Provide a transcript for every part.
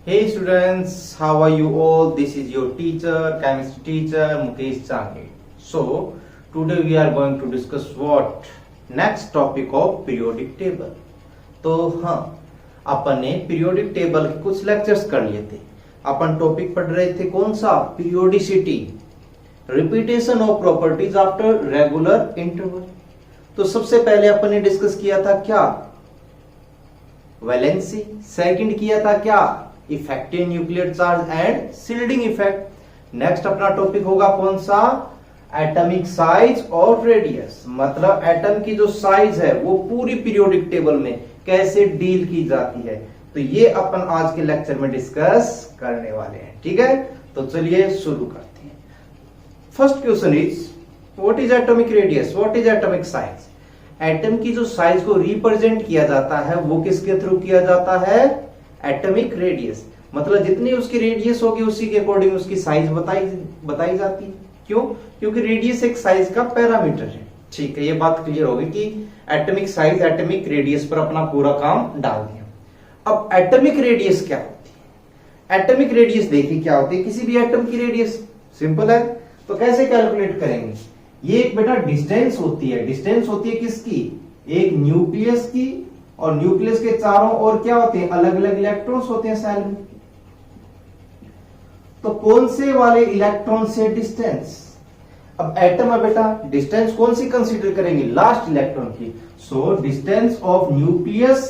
Hey students, how are you all? This is your teacher, chemistry teacher Mukesh Changi. So today we are going to discuss what next topic of periodic table. तो हाँ, अपन ने periodic table के कुछ lectures कर लिए थे. अपन topic पढ़ रहे थे कौन सा? Periodicity, repetition of properties after regular interval. तो सबसे पहले अपन ने डिस्कस किया था क्या? वैलेंसी. सेकंड किया था क्या? Effective nuclear charge and shielding effect. Next अपना टॉपिक होगा कौन सा? एटॉमिक साइज और रेडियस. मतलब एटम की जो साइज है वो पूरी पीरियोडिक टेबल में कैसे डील की जाती है. तो ये अपन आज के लेक्चर में डिस्कस करने वाले हैं. ठीक है, तो चलिए शुरू करते हैं. First question is what is atomic radius, what is atomic size. Atom की जो साइज को रिप्रेजेंट किया जाता है वो किसके थ्रू किया जाता है? Atomic radius. मतलब जितनी उसकी रेडियस होगी उसी के अकॉर्डिंग उसकी साइज बताई जाती है. क्यों? क्योंकि रेडियस एक साइज का पैरामीटर है. ठीक है, ये बात क्लियर होगी कि एटॉमिक साइज एटॉमिक रेडियस पर अपना पूरा काम डाल दिया. अब एटॉमिक रेडियस क्या होती है? एटॉमिक रेडियस देखिए क्या होती है. किसी भी एटम की रेडियस सिंपल है, तो कैसे कैलकुलेट करेंगे? ये एक बेटा डिस्टेंस होती है. डिस्टेंस होती है किसकी? एक न्यूक्लियस की, और न्यूक्लियस के चारों ओर क्या होते हैं? अलग अलग इलेक्ट्रॉन्स होते हैं सेल में. तो कौन से वाले इलेक्ट्रॉन से डिस्टेंस? अब एटम है बेटा, डिस्टेंस कौन सी कंसीडर करेंगे? लास्ट इलेक्ट्रॉन की. So distance of nucleus,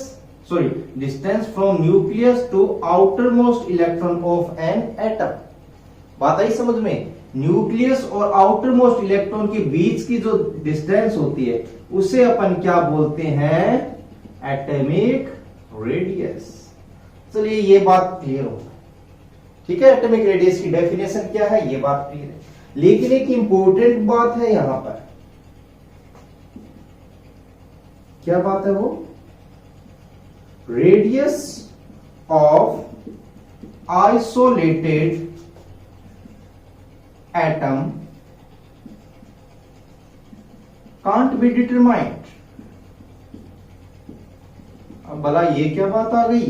sorry, distance from nucleus to outer most electron of an atom. बात आई समझ में? न्यूक्लियस और आउटर मोस्ट इलेक्ट्रॉन के बीच की जो डिस्टेंस होती है उसे अपन क्या बोलते हैं? Atomic radius. चलिए ये बात क्लियर होगा. ठीक है, एटॉमिक रेडियस की डेफिनेशन क्या है ये बात क्लियर है. लेकिन एक इंपॉर्टेंट बात है यहां पर. क्या बात है वो? Radius of isolated atom can't be determined. अब भला ये क्या बात आ गई?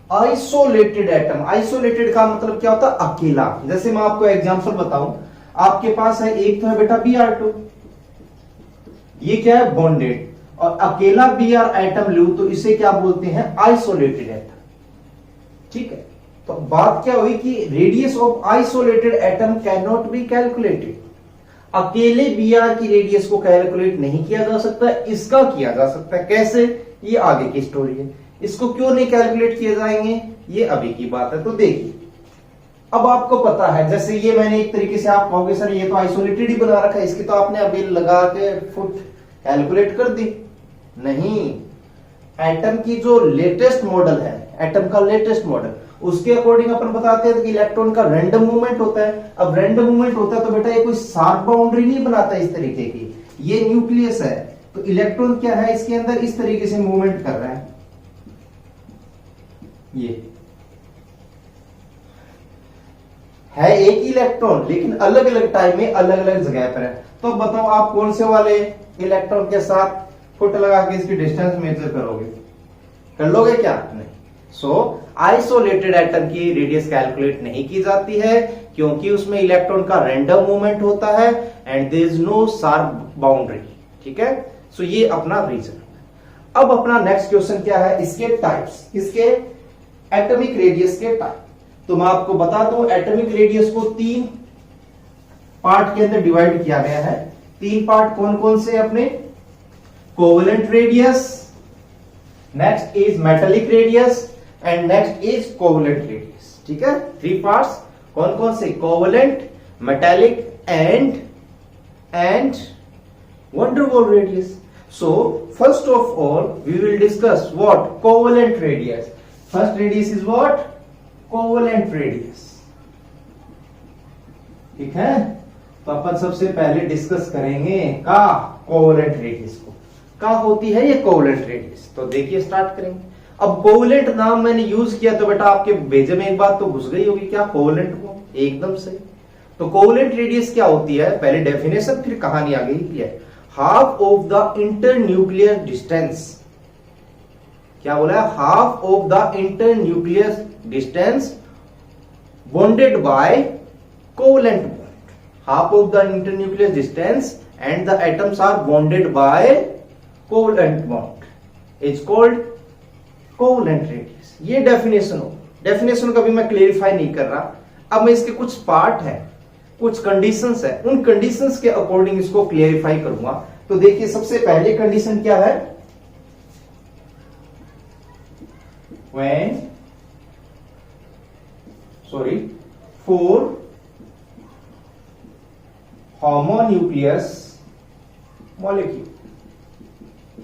Isolated atom. आइसोलेटेड का मतलब क्या होता है? अकेला. जैसे मैं आपको एग्जांपल बताऊं, आपके पास है एक तो है बेटा Br2, ये क्या है? बॉन्डेड. और अकेला Br एटम लूं तो इसे क्या बोलते हैं? Isolated atom. ठीक है, तो बात क्या हुई कि radius of isolated atom can not be calculated. अकेले Br की रेडियस को कैलकुलेट नहीं किया जा सकता, इसका किया जा सकता है. कैसे? ये आगे की स्टोरी है. इसको क्यों नहीं कैलकुलेट किए जाएंगे ये अभी की बात है. तो देखिए, अब आपको पता है, जैसे ये मैंने एक तरीके से आप कहोगे सर ये तो आइसोलेटेड ही बना रखा है, इसकी तो आपने अभी लगा के फुट कैलकुलेट कर दी. नहीं, एटम की जो लेटेस्ट मॉडल है, एटम का लेटेस्ट मॉडल, उसके अकॉर्डिंग अपन बताते हैं कि इलेक्ट्रॉन का रैंडम मूवमेंट होता है. अब रैंडम मूवमेंट होता है तो बेटा ये कोई शार्प बाउंड्री नहीं बनाता इस तरीके की. ये न्यूक्लियस है तो इलेक्ट्रॉन क्या है इसके अंदर? इस तरीके से मूवमेंट कर रहा है. ये है एक इलेक्ट्रॉन, लेकिन अलग अलग टाइम में अलग अलग जगह पर है. तो बताओ आप कौन से वाले इलेक्ट्रॉन के साथ फुट लगा के इसकी डिस्टेंस मेजर करोगे? कर लोगे क्या? नहीं. सो आइसोलेटेड एटम की रेडियस कैलकुलेट नहीं की जाती है क्योंकि उसमें इलेक्ट्रॉन का रैंडम मूवमेंट होता है and there is no sharp boundary. ठीक है, सो ये अपना रीजन. अब अपना नेक्स्ट क्वेश्चन क्या है? इसके टाइप्स, इसके एटॉमिक रेडियस के टाइप. तो मैं आपको बता दूं, एटॉमिक रेडियस को 3 पार्ट के अंदर डिवाइड किया गया है. 3 पार्ट कौन कौन से अपने? Covalent radius, next is metallic radius and next is covalent radius. ठीक है, 3 पार्ट्स कौन कौन से? Covalent, metallic and wonder wall radius. So first of all we will discuss what? Covalent radius. First radius is what? Covalent radius. ठीक है, तो अपन सबसे पहले डिस्कस करेंगे का कोवेलेंट रेडियस को. क्या होती है ये कोवेलेंट रेडियस? तो देखिए स्टार्ट करेंगे. अब कोवेलेंट नाम मैंने यूज किया तो बेटा आपके भेजे में एक बात तो घुस गई होगी, क्या? कोवेलेंट को एकदम से. तो कोवेलेंट रेडियस क्या होती है? पहले डेफिनेशन फिर कहानी आ गई. Clear? Half of the internuclear distance. क्या बोला है? Half of the internuclear distance bonded by covalent bond. Half of the internuclear distance and the atoms are bonded by covalent bond is called covalent radius. ये definition हो, definition को भी मैं clarify नहीं कर रहा. अब मैं इसके कुछ पार्ट है, कुछ कंडीशंस है, उन कंडीशंस के अकॉर्डिंग इसको क्लियरिफाई करूंगा. तो देखिए सबसे पहले कंडीशन क्या है, for homonucleus molecule.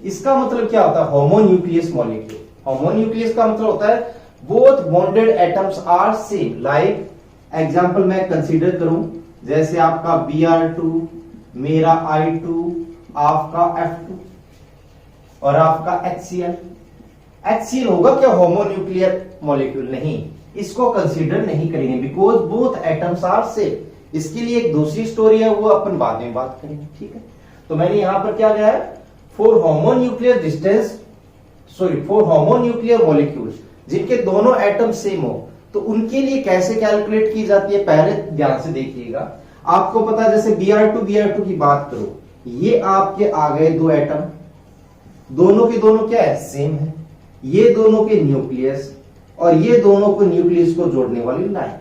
इसका मतलब क्या होता है होमोन्यूक्लियस मॉलिक्यूल? होमोन्यूक्लियस का मतलब होता है both bonded atoms are same. Like example मैं कंसीडर करूं, जैसे आपका Br2, मेरा I2, आपका F2 और आपका HCl. HCl होगा क्या होमोन्यूक्लियर मॉलिक्यूल? नहीं, इसको कंसीडर नहीं करेंगे because both atoms are same. इसके लिए एक दूसरी स्टोरी है, वो अपन बाद में बात करेंगे. ठीक है, तो मैंने यहां पर क्या लिया है, फॉर होमोन्यूक्लियर मॉलिक्यूल्स जिनके दोनों एटम सेम हो, तो उनके लिए कैसे कैलकुलेट की जाती है पहले ध्यान से देखिएगा. आपको पता है जैसे Br2 की बात करो, ये आपके आ गए दो एटम, दोनों के दोनों क्या है, सेम है. ये दोनों के न्यूक्लियस और ये दोनों को न्यूक्लियस को जोड़ने वाली लाइन.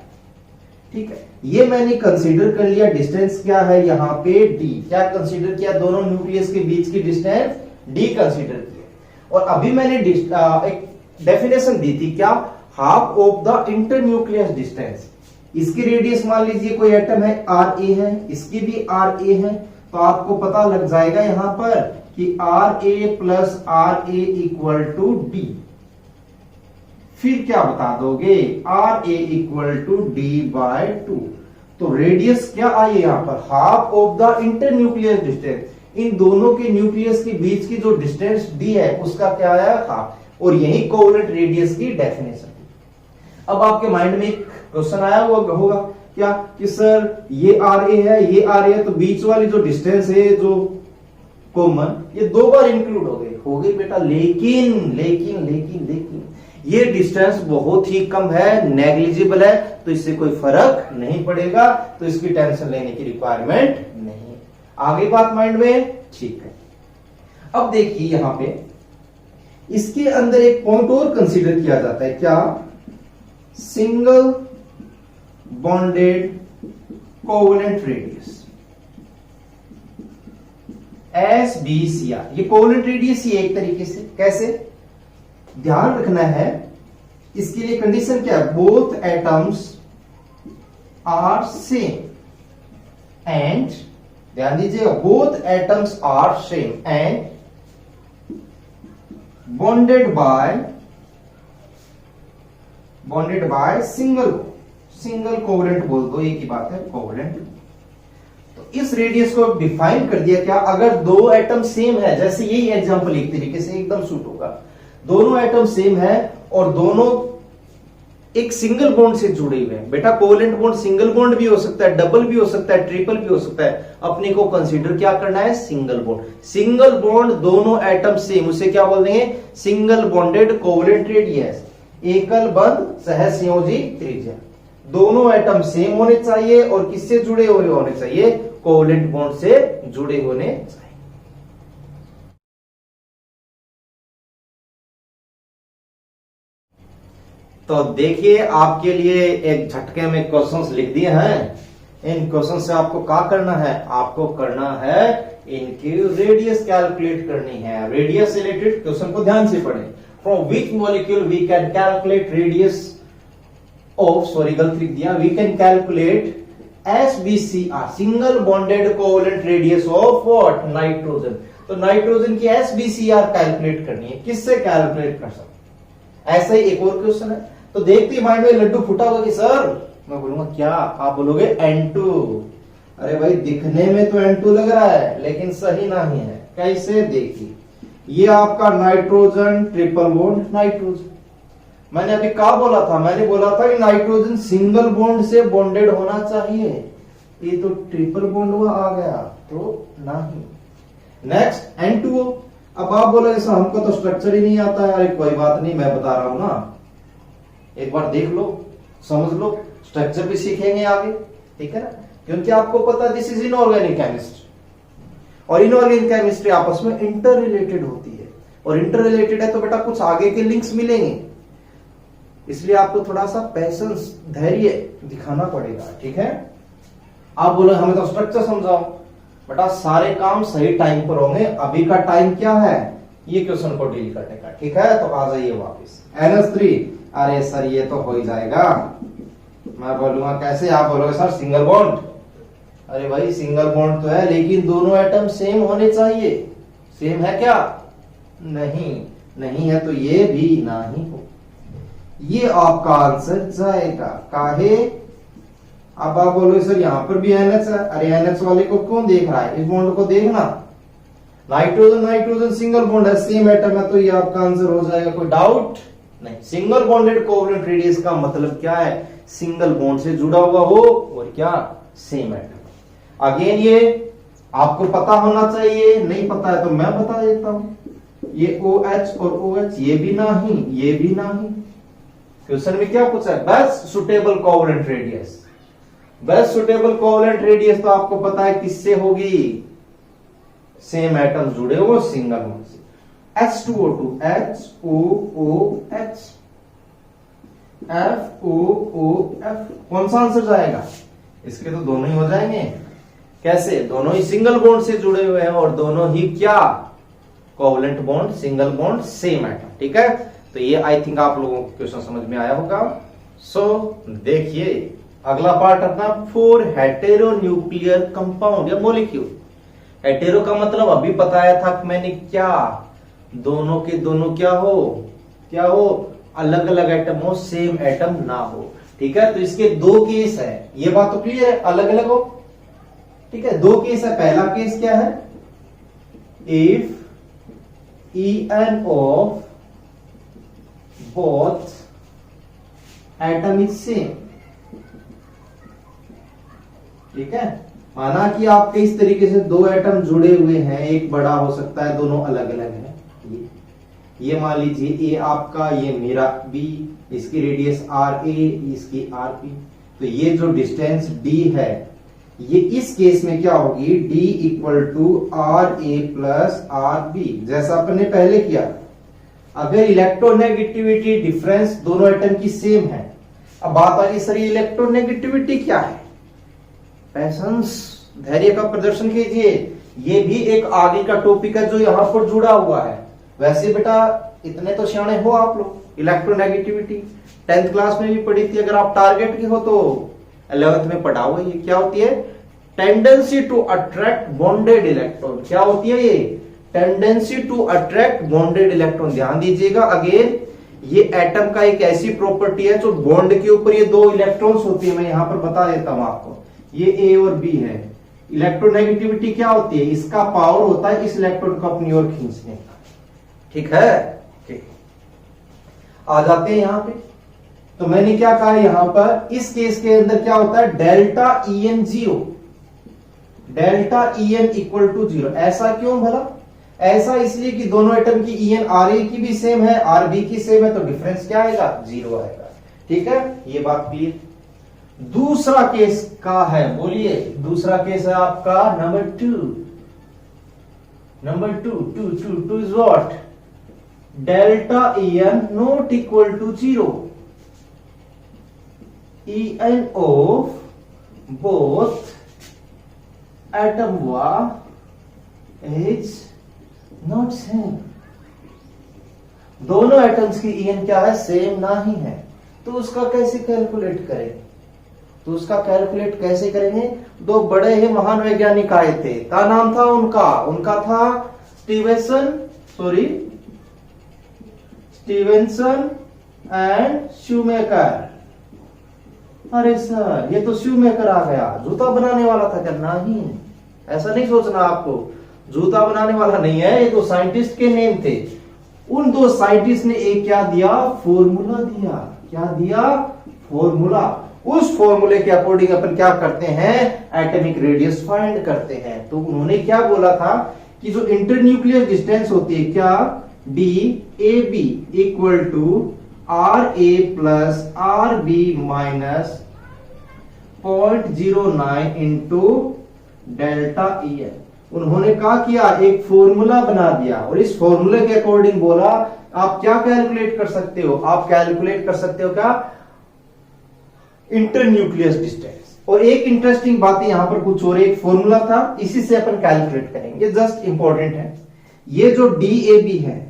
ठीक है, ये मैंने कंसीडर कर लिया. डिस्टेंस क्या है यहाँ पे, d. क्या कंसीडर किया, दोनों न्यूक्लियस के बीच की डिस्टेंस d कंसीडर किया. और अभी मैंने एक डेफिनेशन दी थी क्या, half of the internucleus distance. इसकी रेडियस मान लीजिए कोई एटम है Ra है, इसकी भी Ra है, तो आपको पता लग जाएगा यहां पर कि Ra plus Ra equal to d. फिर क्या बता दोगे, Ra इक्वल टू d/2. तो रेडियस क्या आई यहां पर, half of the internucleus distance. इन दोनों के न्यूक्लियस के बीच की जो डिस्टेंस d है उसका क्या आया, हाफ. और यही कोवलेंट रेडियस की डेफिनेशन. अब आपके माइंड में एक क्वेश्चन आया हुआ होगा क्या कि सर ये Ra है, ये Ra है, तो बीच वाली जो डिस्टेंस है जो कॉमन, ये दो बार इंक्लूड हो गई बेटा. लेकिन लेकिन लेकिन लेकिन ये डिस्टेंस बहुत ही कम है, नेग्लिजिबल है, तो इससे कोई फर्क नहीं पड़ेगा, तो इसकी टेंशन लेने की रिक्वायरमेंट नहीं. आगे बात माइंड में, ठीक है. अब देखिए यहां पे इसके अंदर एक पॉइंट और कंसीडर किया जाता है क्या, single bonded covalent radius SBCR. ये कोवलेंट रेडियस ही एक तरीके से, कैसे ध्यान रखना है, इसके लिए कंडीशन क्या है, both atoms are same and, ध्यान दीजिएगा, both atoms are same and bonded by single covalent बोल दो, एक ही बात है, कोवलेंट. तो इस रेडियस को डिफाइन कर दिया क्या, अगर दो एटम सेम है, जैसे यही एग्जांपल एक तरीके से एकदम सूट होगा, दोनों एटम सेम है और दोनों एक सिंगल बॉन्ड से जुड़े हुए हैं. बेटा कोवलेंट बॉन्ड सिंगल बॉन्ड भी हो सकता है, डबल भी हो सकता है, ट्रिपल भी हो सकता है. अपने को कंसीडर क्या करना है, सिंगल बॉन्ड. सिंगल बॉन्ड दोनों एटम सेम, उसे क्या बोल देंगे, सिंगल बॉन्डेड कोवलेंट रेडियस. एकल बंध सहसंयोजी त्रिज्या. दोनों एटम सेम होने चाहिए और किससे जुड़े हुए होने चाहिए, कोवलेंट बॉन्ड से जुड़े होने चाहिए. तो देखिए आपके लिए एक झटके में क्वेश्चंस लिख दिए हैं. इन क्वेश्चन से आपको क्या करना है, आपको करना है इनकी रेडियस कैलकुलेट करनी है. रेडियस से रिलेटेड क्वेश्चन को ध्यान से पढ़ें. From which molecule we can calculate radius of, sorry गलत लिख दिया, we can calculate SBCR, single bonded covalent radius of what, nitrogen. तो नाइट्रोजन की SBCR कैलकुलेट करनी है, किससे कैलकुलेट कर सकते. ऐसा ही एक और क्वेश्चन है. तो देखते ही माइंड में लड्डू फूटा होगा कि सर, मैं बोलूंगा क्या, आप बोलोगे N2. अरे भाई दिखने में तो N2 लग रहा है लेकिन सही नहीं है. कैसे, देखिए ये आपका नाइट्रोजन, ट्रिपल बॉन्ड नाइट्रोजन. मैंने अभी क्या बोला था, मैंने बोला था कि नाइट्रोजन सिंगल बॉन्ड से बॉन्डेड होना चाहिए. ये तो ट्रिपल बॉन्ड हुआ आ गया, तो नहीं. Next N2O. अब आप बोलोगे सर हमको तो स्ट्रक्चर ही नहीं आता है. अरे कोई बात नहीं, मैं बता रहा हूं ना. एक बार देख लो, समझ लो, स्ट्रक्चर भी सीखेंगे आगे, ठीक है ना, क्योंकि आपको पता दिस इज इनऑर्गेनिक केमिस्ट्री, और इनऑर्गेनिक केमिस्ट्री आपस में इंटर रिलेटेड होती है, और इंटर रिलेटेड है तो बेटा कुछ आगे के लिंक्स मिलेंगे, इसलिए आपको थोड़ा सा पैशंस, धैर्य दिखाना पड़ेगा, ठीक है। आप बोलो हमें तो स्ट्रक्चर समझाओ, बेटा सारे काम सही टाइम पर होंगे, अभी का टाइम क्या है, ये क्वेश्चन को डील करने का, ठीक है। तो आ जाइए वापस NH3, अरे सर ये तो हो ही जाएगा, मैं बोलूंगा कैसे, आप बोलोगे सर सिंगल बॉन्ड, अरे भाई सिंगल बॉन्ड तो है लेकिन दोनों एटम सेम होने चाहिए, सेम है क्या, नहीं, नहीं है तो ये भी नहीं हो, ये आपका आंसर जाएगा, काहे। अब आप बोलोगे सर यहां पर भी NH है, अरे NH वाले को कौन देख रहा है, इस बॉन्ड को देखना, नाइट्रोजन नाइट्रोजन सिंगल बॉन्ड है, सेम एटम है, तो ये आपका आंसर हो जाएगा, कोई डाउट नहीं। सिंगल बॉन्डेड कोवलेंट रेडियस का मतलब क्या है, सिंगल बॉन्ड से जुड़ा हुआ हो और क्या, सेम एटम। अगेन ये आपको पता होना चाहिए, नहीं पता है तो मैं बता देता हूं, ये OH और OH, ये भी नहीं, ये भी नहीं। क्वेश्चन में क्या पूछा है, best suitable covalent radius, best suitable covalent radius तो आपको पता है किससे होगी, सेम एटम जुड़े हो सिंगल बॉन्ड से, H2O2, HOOH, FOOF, कौन सा आंसर जाएगा, इसके तो दोनों ही हो जाएंगे, कैसे, दोनों ही सिंगल बॉन्ड से जुड़े हुए हैं और दोनों ही क्या, covalent bond, single bond, same atom, ठीक है। तो ये आई थिंक आप लोगों को क्वेश्चन समझ में आया होगा। सो देखिए अगला पार्ट अपना, 4 हेटेरो न्यूक्लियर कंपाउंड या मॉलिक्यूल। हेटेरो का मतलब अभी बताया था कि मैंने क्या, दोनों के दोनों क्या हो, अलग अलग एटम हो, सेम एटम ना हो, ठीक है। तो इसके 2 केस है, ये बात तो क्लियर है, अलग अलग हो, ठीक है। 2 केस है, पहला केस क्या है, if En of both atom is same, ठीक है। माना कि आपके इस तरीके से 2 एटम जुड़े हुए हैं, एक बड़ा हो सकता है, दोनों अलग अलग है, ये मान लीजिए A आपका, ये मेरा B, इसकी रेडियस RA, इसकी RP, तो ये जो डिस्टेंस D है, ये इस केस में क्या होगी, D equal to RA plus RB, जैसा अपने पहले किया। अगर इलेक्ट्रोनेगेटिविटी डिफरेंस दोनों एटम की सेम है, अब बात आ गई सर इलेक्ट्रोनेगेटिविटी क्या है, पैशंस, धैर्य का प्रदर्शन कीजिए, ये भी एक आगे का टॉपिक है जो यहां पर जुड़ा हुआ है। वैसे बेटा इतने तो सियाने हो आप लोग, इलेक्ट्रोनेगेटिविटी 10th क्लास में भी पढ़ी थी, अगर आप टारगेट के हो तो 11th में पढ़ा हुआ, ये क्या होती है, tendency to attract bonded electron, क्या होती है ये, tendency to attract bonded electron. ध्यान दीजिएगा, अगेन ये एटम का एक ऐसी प्रॉपर्टी है जो बॉन्ड के ऊपर ये 2 इलेक्ट्रॉन्स होती है, मैं यहां पर बता देता हूं आपको, ये A और B है। इलेक्ट्रोनेगेटिविटी क्या होती है, इसका पावर होता है इस इलेक्ट्रॉन को अपनी ओर खींचने का, ठीक है। ठीक, आ जाते हैं यहां पे, तो मैंने क्या कहा यहां पर, इस केस के अंदर क्या होता है, delta En 0, delta En equal to 0। ऐसा क्यों भला, ऐसा इसलिए कि दोनों एटम की En RA की भी सेम है, RB की सेम है, तो डिफरेंस क्या आएगा, 0 आएगा, ठीक है, ये बात क्लियर। दूसरा केस का है, बोलिए, दूसरा केस है आपका number 2, number 2 is what, delta En not equal to 0, En of both atom is not same, दोनों एटम्स की En क्या है, सेम नहीं है, तो उसका कैसे कैलकुलेट करेंगे, तो उसका कैलकुलेट कैसे करेंगे, 2 बड़े ही महान वैज्ञानिक आए थे, क्या नाम था उनका था स्टीवेंसन एंड शूमेकर। अरे सर ये तो शूमेकर आ गया, जूता बनाने वाला था क्या, नहीं, ऐसा नहीं सोचना आपको, जूता बनाने वाला नहीं है, ये तो साइंटिस्ट के नेम थे। उन 2 साइंटिस्ट ने एक क्या दिया, फॉर्मूला दिया, क्या दिया, फॉर्मूला। उस फॉर्मूले के अकॉर्डिंग अपन क्या करते हैं, एटॉमिक रेडियस फाइंड करते हैं। तो उन्होंने क्या बोला था कि जो इंटरन्यूक्लियर डिस्टेंस होती है क्या, DAB equal to RA plus RB minus 0.09 into delta EN। उन्होंने क्या किया, एक फॉर्मूला बना दिया और इस फॉर्मूले के अकॉर्डिंग बोला आप क्या कैलकुलेट कर सकते हो, आप कैलकुलेट कर सकते हो क्या, इंटरन्यूक्लियस डिस्टेंस। और एक इंटरेस्टिंग बात है, यहां पर कुछ और एक फॉर्मूला था, इसी से अपन कैलकुलेट करेंगे, जस्ट इंपॉर्टेंट है। ये जो DAB है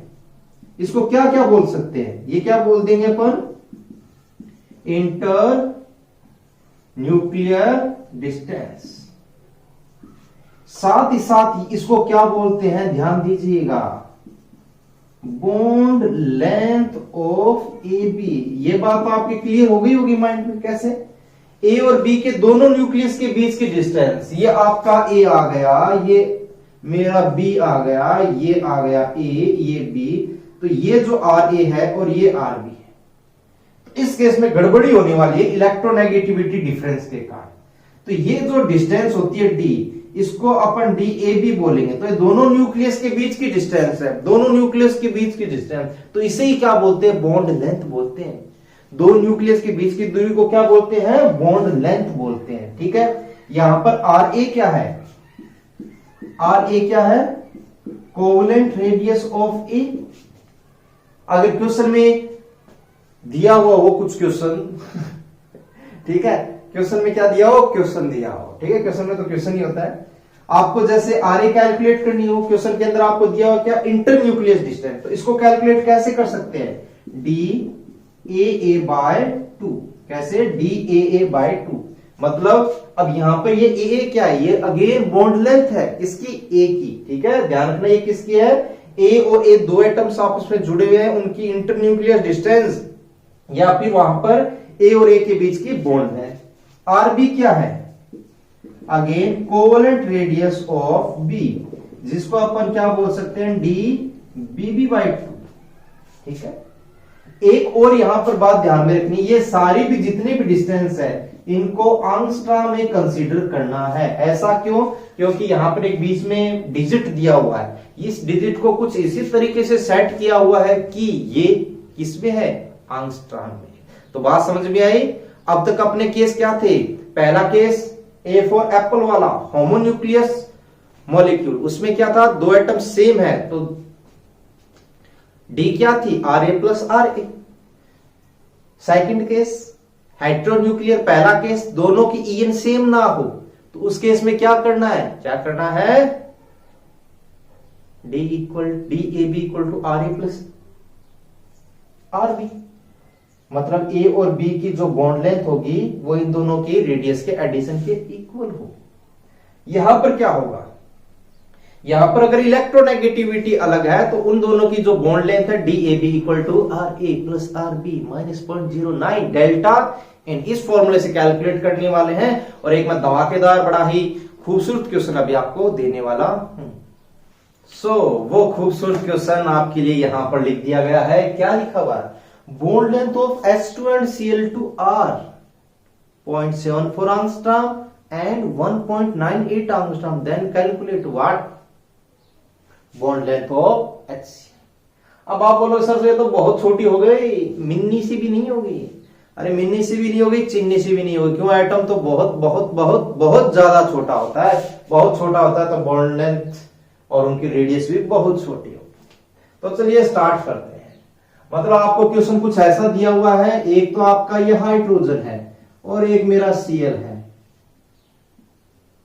इसको क्या क्या बोल सकते हैं, ये क्या बोल देंगे अपन, इंटर न्यूक्लियर डिस्टेंस। साथ ही साथ इसको क्या बोलते हैं, ध्यान दीजिएगा, बॉन्ड लेंथ ऑफ AB। ये बात तो आपकी क्लियर हो गई होगी माइंड में, कैसे A और B के दोनों न्यूक्लियस के बीच की डिस्टेंस, ये आपका A आ गया, ये मेरा B आ गया, ये आ गया A, ये B, तो ये जो RA है और ये RB है। तो इस केस में गड़बड़ी होने वाली है इलेक्ट्रोनेगेटिविटी डिफरेंस के कारण। तो ये जो डिस्टेंस होती है D, इसको अपन DAB बोलेंगे। तो ये दोनों न्यूक्लियस के बीच की डिस्टेंस है, दोनों न्यूक्लियस के बीच की डिस्टेंस, तो इसे ही क्या बोलते हैं, बॉन्ड लेंथ बोलते हैं। दो न्यूक्लियस के बीच की दूरी को क्या बोलते हैं, बॉन्ड लेंथ बोलते हैं। ठीक है, यहां पर RA क्या है, RA क्या है, कोवेलेंट रेडियस ऑफ A। अगर क्वेश्चन में दिया हुआ वो कुछ क्वेश्चन ठीक है, क्वेश्चन में क्या दिया हो, क्वेश्चन दिया हो, ठीक है, क्वेश्चन में तो क्वेश्चन ही होता है। आपको जैसे RA कैलकुलेट करनी हो, क्वेश्चन के अंदर आपको दिया हो क्या, इंटर न्यूक्लियस डिस्टेंस, तो इसको कैलकुलेट कैसे कर सकते हैं, DAA बाय 2। कैसे, DAA बाय 2, मतलब अब यहां पर ये AA क्या है, ये अगेन बॉन्ड लेंथ है किसकी, A की। ठीक है, ध्यान रखना ये किसकी है, A और A दो एटम्स आपस में जुड़े हुए हैं, उनकी इंटर न्यूक्लियस डिस्टेंस या फिर वहां पर A और A के बीच की बॉन्ड है। RB क्या है, again covalent radius of B, जिसको अपन क्या बोल सकते हैं, DBB बाई 2। ठीक है, एक और यहां पर बात ध्यान में रखनी, ये सारी भी जितने भी डिस्टेंस है इनको एंगस्ट्रॉम में कंसीडर करना है। ऐसा क्यों, क्योंकि यहां पर एक बीच में डिजिट दिया हुआ है, इस डिजिट को कुछ इसी तरीके से सेट किया हुआ है कि ये किसमें है, एंगस्ट्रॉम में। तो बात समझ में आई। अब तक अपने केस क्या थे, पहला केस A फॉर एप्पल वाला होमोन्यूक्लियस मॉलिक्यूल, उसमें क्या था, दो एटम सेम है, तो D क्या थी, RA plus RA। Second case heteronuclear, पहला केस दोनों की EN सेम ना हो, तो उस केस में क्या करना है, क्या करना है, DAB equal to RA plus RB। मतलब A और B की जो बॉन्ड लेंथ होगी वो इन दोनों की रेडियस के एडिशन के इक्वल हो। यहां पर क्या होगा, यहां पर अगर इलेक्ट्रोनेगेटिविटी अलग है तो उन दोनों की जो बॉन्ड लेंथ है DAB equal to RA plus RB minus 0.09 delta, इन इस फॉर्मूले से कैलकुलेट करने वाले हैं। और एक मैं धमाकेदार बड़ा ही खूबसूरत क्वेश्चन अभी आपको देने वाला हूं। वो खूबसूरत क्वेश्चन आपके लिए यहां पर लिख दिया गया है, क्या लिखा हुआ है, bond length of H2 and Cl2 are 0.74 angstrom and 1.98 angstrom. Then calculate what bond length of HCl। अब आप बोलो सर ये तो बहुत छोटी हो गई, मिन्नी सी भी नहीं होगी। अरे मिन्नी सी भी नहीं होगी, चिन्नी सी भी नहीं होगी, क्यों, एटम तो बहुत बहुत बहुत बहुत ज्यादा छोटा होता है, बहुत छोटा होता है, तो बॉन्ड लेंथ और उनकी रेडियस भी बहुत छोटी होगी। तो चलिए स्टार्ट करते हैं। मतलब आपको क्वेश्चन कुछ ऐसा दिया हुआ है, एक तो आपका ये हाइड्रोजन है और एक मेरा Cl है,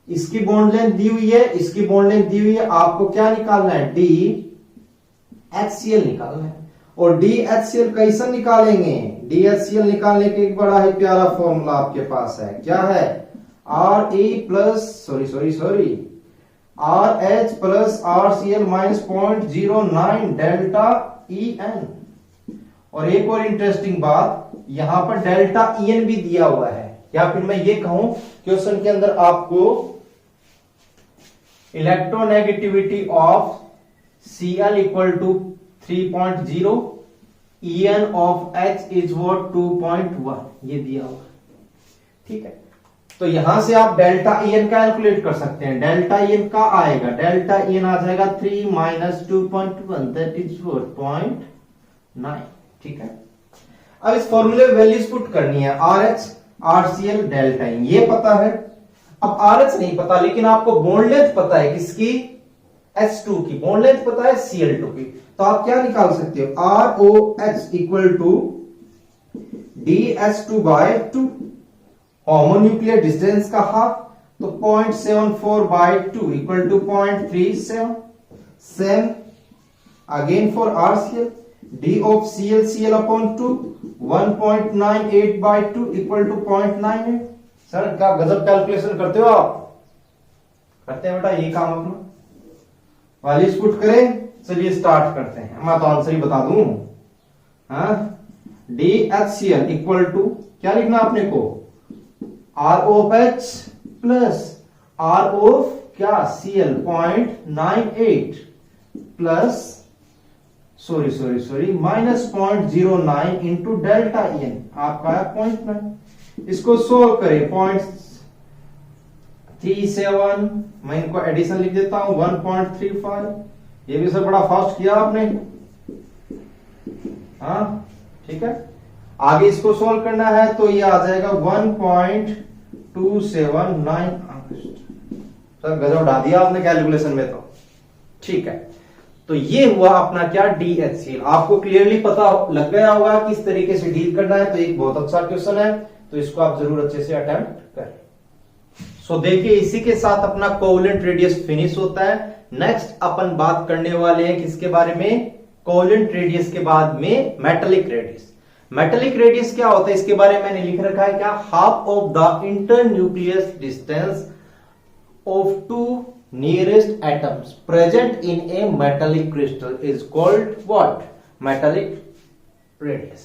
इसकी बॉन्ड लेंथ दी हुई है, इसकी बॉन्ड लेंथ दी हुई है, आपको क्या निकालना है, DHCl निकालना है। और DHCl कैसे निकालेंगे, DHCl निकालने के एक बड़ा ही प्यारा फॉर्मूला आपके पास है, क्या है, RA plus RH plus RCl minus 0.09 delta EN। और एक और इंटरेस्टिंग बात, यहां पर डेल्टा EN भी दिया हुआ है, या फिर मैं ये कहूं क्वेश्चन के अंदर आपको electronegativity of Cl equal to 3.0, EN of H is what 2.1, ये दिया हुआ। ठीक है, तो यहां से आप डेल्टा EN कैलकुलेट कर सकते हैं। डेल्टा EN का आएगा, डेल्टा EN आ जाएगा 3 माइनस 2.1 दैट इज 4.9। ठीक है, अब इस फॉर्मूले में वैल्यूज पुट करनी है, RH, RCl, डेल्टा, ये पता है। अब RH नहीं पता, लेकिन आपको बॉन्ड लेंथ पता है किसकी, H2 की, बॉन्ड लेंथ पता है Cl2 की। तो आप क्या निकाल सकते हो, ROH equal to DH2/2, homonuclear distance का हाफ, तो 0.74/2 equal to 0.37। Same again for RCl, D of Cl upon 2, 1.98/2 equal to 0.98। Sir क्या गजब कैलकुलेशन करते हो आप, करते हैं बेटा ये काम अपना। वैल्यूज पुट करें, चलिए स्टार्ट करते हैं, मैं तो आंसर ही बता दूं। DHCl इक्वल टू क्या लिखना आपने को, ROH प्लस RO क्या Cl 0.98 plus sorry minus 0.09 into delta N, आपका है 0.9। इसको सोल्व करें, 0.37, मैं इनको एडिशन लिख देता हूं 1.35। ये भी सर बड़ा फास्ट किया आपने, हाँ ठीक है। आगे इसको सोल्व करना है तो ये आ जाएगा 1.279। सर गजब उड़ा दिया आपने कैलकुलेशन में, तो ठीक है। तो ये हुआ अपना क्या, DHCl। आपको क्लियरली पता लग गया होगा किस तरीके से डील करना है, तो एक बहुत अच्छा क्वेश्चन है, तो इसको आप जरूर अच्छे से अटेम्प्ट करें। सो देखिए इसी के साथ अपना कोवेलेंट रेडियस फिनिश होता है। नेक्स्ट अपन बात करने वाले हैं किसके बारे में, कोवेलेंट रेडियस के बाद में मेटेलिक रेडियस। मेटेलिक रेडियस क्या होता है इसके बारे में मैंने लिख रखा है क्या, half of the internucleus distance of two nearest atoms present in a metallic crystal is called what, metallic radius।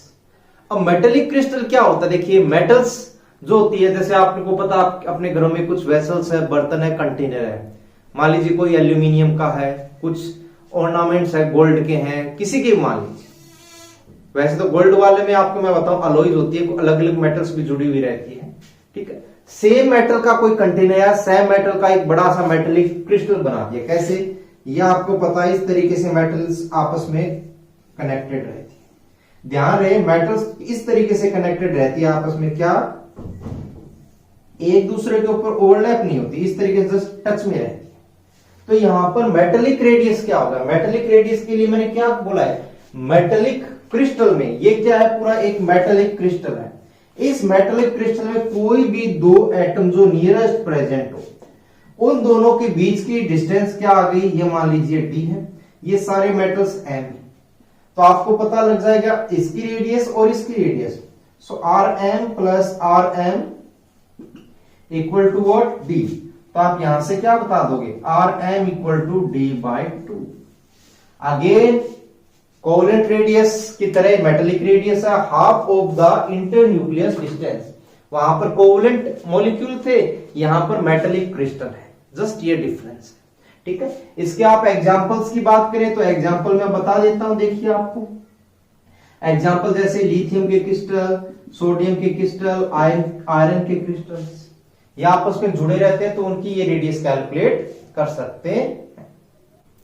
अब मेटेलिक क्रिस्टल क्या होता है, देखिए मेटल्स जो होती है, जैसे आपको पता आप अपने घरों में कुछ वेसल्स है, बर्तन है, कंटेनर है, मान लीजिए कोई एल्यूमिनियम का है, कुछ ऑर्नामेंट्स है गोल्ड के हैं, किसी के मान लीजिए। वैसे तो गोल्ड वाले में आपको मैं बताऊं अलॉयज होती है, अलग अलग मेटल्स भी जुड़ी हुई रहती है, ठीक है। सेम मेटल का कोई कंटेनर या सेम मेटल का एक बड़ा सा मेटेलिक क्रिस्टल बना दिया, कैसे, यह आपको पता है, इस तरीके से मेटल्स आपस में कनेक्टेड रहती है। ध्यान रहे मेटल्स इस तरीके से कनेक्टेड रहती है आपस में, क्या एक दूसरे के ऊपर ओवरलैप नहीं होती, इस तरीके से जस्ट टच में रहती है। तो यहां पर मेटेलिक रेडियस क्या होगा, मेटेलिक रेडियस के लिए मैंने क्या बोला है, मेटेलिक क्रिस्टल में ये क्या है, पूरा एक मेटेलिक क्रिस्टल है। इस मेटेलिक क्रिस्टल में कोई भी दो एटम जो नियरेस्ट प्रेजेंट हो, उन दोनों के बीच की डिस्टेंस क्या आ गई, ये मान लीजिए D है, ये सारे मेटल्स M है, तो आपको पता लग जाएगा इसकी रेडियस और इसकी radius. So RM plus RM equal to what, D। तो आप यहां से क्या बता दोगे, RM equal to D/2। Again covalent radius की तरह मेटेलिक रेडियस है half of the internucleus distance. वहां पर कोवेलेंट मॉलिक्यूल थे, यहां पर मेटेलिक क्रिस्टल है, जस्ट ये डिफरेंस है, ठीक है। इसके आप एग्जांपल्स की बात करें तो एग्जांपल मैं बता देता हूं, देखिए आपको एग्जांपल जैसे लिथियम के क्रिस्टल, सोडियम के क्रिस्टल, आयरन के क्रिस्टल्स, ये आपस में जुड़े रहते हैं, तो उनकी ये रेडियस कैलकुलेट कर सकते हैं।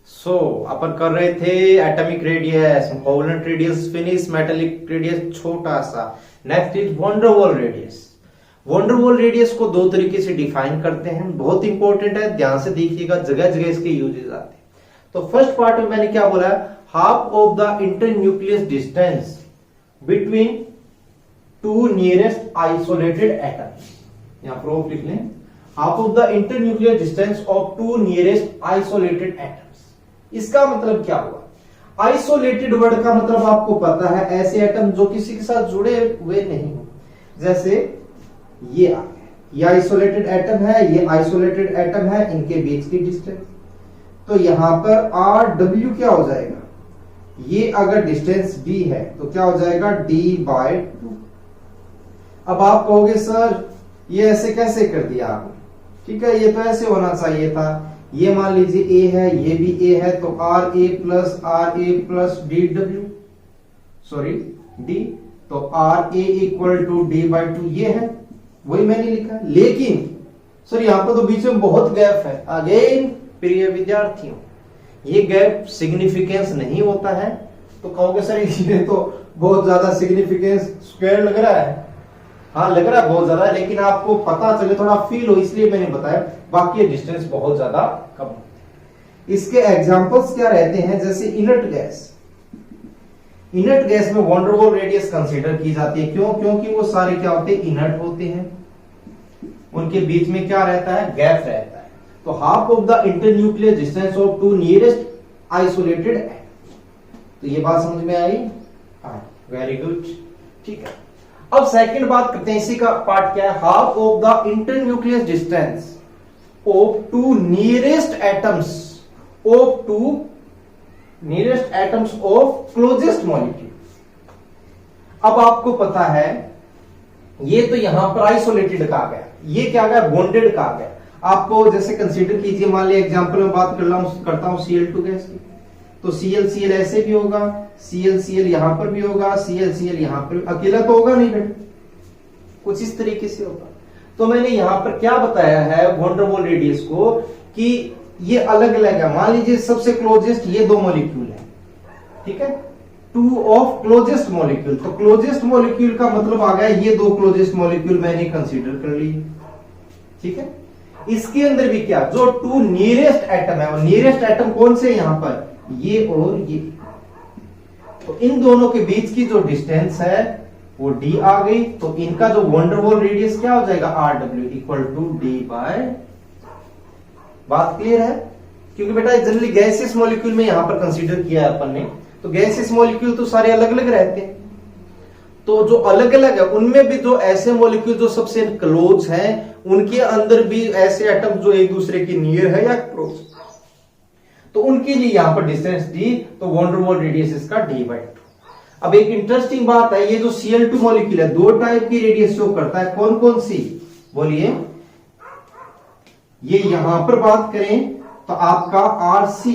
सो अपन कर रहे थे atomic radius, covalent radius finish, metallic radius छोटा सा। नेक्स्ट इज वैन डर वाल रेडियस। वैन डर वाल रेडियस को दो तरीके से डिफाइन करते हैं, बहुत इंपॉर्टेंट है, ध्यान से देखिएगा, जगह जगह इसके यूजेस आते हैं। तो फर्स्ट पार्ट में मैंने क्या बोला, half of the internucleus distance between two nearest isolated atoms. यहां प्रूफ लिख लें, half of the internuclear distance of two nearest isolated atoms. इसका मतलब क्या हुआ, आइसोलेटेड वर्ड का मतलब आपको पता है ऐसे एटम जो किसी के साथ जुड़े हुए नहीं हो, जैसे ये आ गया, ये आइसोलेटेड एटम है, ये आइसोलेटेड एटम है, इनके बीच की डिस्टेंस। तो यहां पर RW क्या हो जाएगा, ये अगर डिस्टेंस D है तो क्या हो जाएगा D/2। अब आप कहोगे सर ये ऐसे कैसे कर दिया आपने, ठीक है, ये तो ऐसे होना चाहिए था, ये मान लीजिए A है, ये भी A है, तो RA plus DW, sorry D, तो RA इक्वल टू D/2, ये है, वही मैंने लिखा। लेकिन सर यहां पर तो बीच में बहुत गैप है। अगेन प्रिय विद्यार्थियों, ये गैप सिग्निफिकेंस नहीं होता है, तो कहोगे सर ये तो बहुत ज्यादा सिग्निफिकेंस स्क्वायर लग रहा है। हाँ लग रहा है बहुत ज्यादा, लेकिन आपको पता चले, थोड़ा फील हो, इसलिए मैंने बताया, बाकी ये डिस्टेंस बहुत ज्यादा कम होते हैं। इसके एग्जांपल्स क्या रहते हैं, जैसे इनर्ट गैस। इनर्ट गैस में van der Waals radius consider की जाती है। क्यों? क्योंकि वो सारे क्या होते हैं, इनर्ट होते हैं, उनके बीच में क्या रहता है, गैप रहता है। तो half of the internuclear distance of two nearest isolated atom. तो ये बात समझ में आई? हाँ, वेरी गुड, ठीक है। अब सेकंड बात करते हैं, इसी का पार्ट क्या है, half of the internuclear distance of two nearest atoms of two nearest atoms of closest molecule. अब आपको पता है ये तो यहां पर आइसोलेटेड कहा गया, ये क्या गया, बॉन्डेड कहा गया। आपको जैसे कंसीडर कीजिए, मान लिया एग्जांपल में बात करता हूं Cl2 गैस की, तो Cl ऐसे भी होगा, Cl यहां पर भी होगा, Cl यहां पर, अकेला तो होगा नहीं बेटा, कुछ इस तरीके से होगा। तो मैंने यहां पर क्या बताया है वॉन डेर वाल रेडियस को, कि ये अलग अलग है। मान लीजिए सबसे क्लोजेस्ट ये दो मॉलिक्यूल है, ठीक है, टू ऑफ क्लोजेस्ट मॉलिक्यूल। तो क्लोजेस्ट मॉलिक्यूल का मतलब आ गया ये दो क्लोजेस्ट मॉलिक्यूल मैंने कंसीडर कर ली, ठीक है। इसके अंदर भी क्या, जो टू नियरेस्ट एटम है, वो नियरेस्ट एटम कौन से यहां पर, ये और ये, तो इन दोनों के बीच की जो डिस्टेंस है वो d आ गई। तो इनका जो वॉन डेर वाल रेडियस क्या हो जाएगा, RW equal to d by, बात क्लियर है? क्योंकि बेटा जनरली गैसियस मॉलिक्यूल में यहां पर कंसीडर किया है अपन ने, तो गैसियस मॉलिक्यूल तो सारे अलग अलग रहते हैं, तो जो अलग अलग है उनमें भी जो ऐसे मॉलिक्यूल जो सबसे क्लोज हैं, उनके अंदर भी ऐसे एटम जो एक दूसरे के नियर है या क्लोज, तो उनके लिए यहां पर डिस्टेंस डी, तो वॉन डेर वाल रेडियस इसका d/2। अब एक इंटरेस्टिंग बात है, ये जो Cl2 मॉलिक्यूल है दो टाइप की रेडियस शो करता है, कौन कौन सी बोलिए? ये यहां पर बात करें तो आपका RC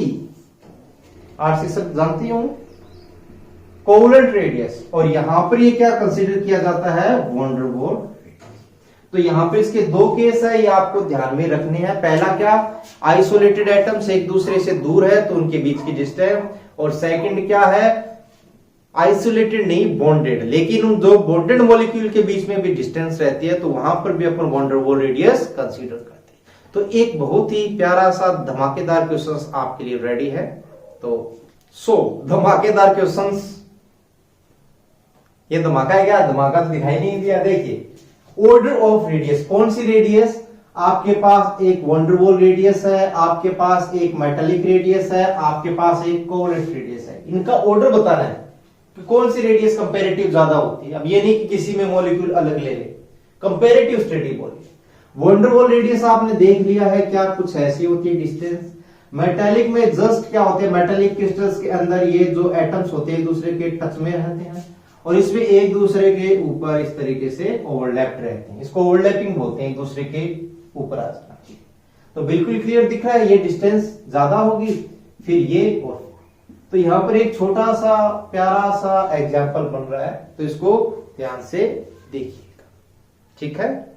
सब जानते हो, कोवलेंट रेडियस, और यहां पर ये क्या कंसीडर किया जाता है, वॉन डेर वाल। तो यहां पर इसके दो केस है, ये आपको ध्यान में रखने हैं। पहला क्या, आइसोलेटेड एटम्स एक दूसरे से दूर है तो उनके बीच की डिस्टेंस, और सेकंड क्या है, आइसोलेटेड नहीं बॉन्डेड, लेकिन उन दो बॉन्डेड मॉलिक्यूल के बीच में भी डिस्टेंस रहती है, तो वहां पर भी अपन van der Waals radius consider करते हैं। तो एक बहुत ही प्यारा सा धमाकेदार क्वेश्चन आपके लिए रेडी है। तो धमाकेदार क्वेश्चन, ये धमाका है क्या, धमाका तो दिखाई नहीं दिया। देखिए ऑर्डर ऑफ रेडियस, कौन सी रेडियस, आपके पास एक वॉन डेर वाल रेडियस है, आपके पास एक मेटालिक रेडियस है, आपके पास एक कोवलेंट रेडियस है। इनका ऑर्डर बताना है कि कौन सी रेडियस कंपैरेटिव ज्यादा होती है। अब ये नहीं कि किसी में मॉलिक्यूल अलग ले ले, कंपैरेटिव स्टडी बोलिए। वॉन डेर वाल रेडियस आपने देख लिया है, क्या कुछ ऐसी होती है डिस्टेंस। मेटालिक में जस्ट क्या होते हैं, मेटालिक क्रिस्टल्स के अंदर ये जो एटम्स होते हैं एक दूसरे के टच में रहते हैं, और इसमें एक दूसरे के ऊपर इस तरीके से ओवरलैप रहते हैं, इसको ओवरलैपिंग बोलते हैं, एक दूसरे के ऊपर आ जाना। तो बिल्कुल क्लियर दिख रहा है, ये डिस्टेंस ज्यादा होगी, फिर ये, और तो यहां पर एक छोटा सा प्यारा सा एग्जाम्पल बन रहा है, तो इसको ध्यान से देखिएगा, ठीक है।